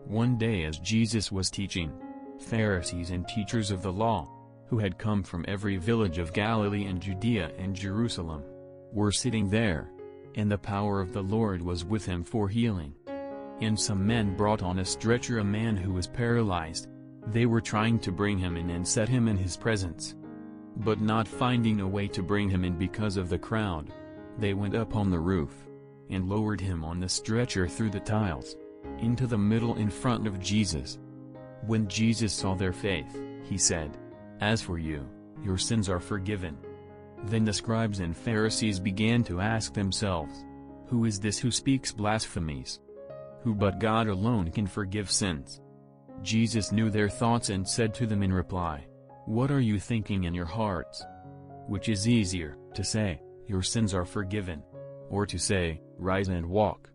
One day as Jesus was teaching, Pharisees and teachers of the law, who had come from every village of Galilee and Judea and Jerusalem, were sitting there, and the power of the Lord was with him for healing. And some men brought on a stretcher a man who was paralyzed. They were trying to bring him in and set him in his presence. But not finding a way to bring him in because of the crowd, they went up on the roof, and lowered him on the stretcher through the tiles, into the middle in front of Jesus. When Jesus saw their faith, he said, "As for you, your sins are forgiven." Then the scribes and Pharisees began to ask themselves, "Who is this who speaks blasphemies? Who but God alone can forgive sins?" Jesus knew their thoughts and said to them in reply, "What are you thinking in your hearts? Which is easier, to say, 'Your sins are forgiven,' or to say, 'Rise and walk'?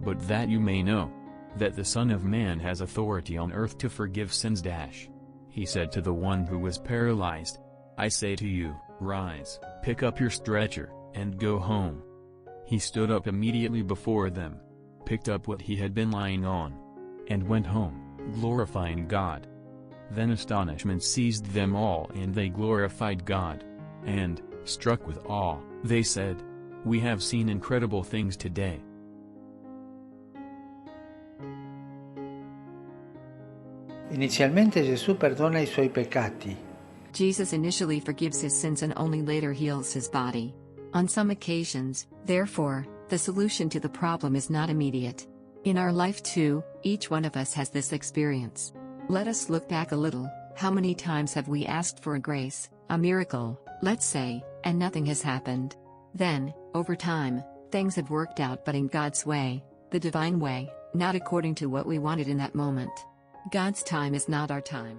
But that you may know, that the Son of Man has authority on earth to forgive sins." He said to the one who was paralyzed, "I say to you, rise, pick up your stretcher, and go home." He stood up immediately before them, picked up what he had been lying on, and went home, glorifying God. Then astonishment seized them all and they glorified God. And, struck with awe, they said, "We have seen incredible things today." Inizialmente Gesù perdona I suoi peccati. Jesus initially forgives his sins and only later heals his body. On some occasions, therefore, the solution to the problem is not immediate. In our life too, each one of us has this experience. Let us look back a little. How many times have we asked for a grace, a miracle, let's say, and nothing has happened? Then, over time, things have worked out but in God's way, the divine way, not according to what we wanted in that moment. God's time is not our time.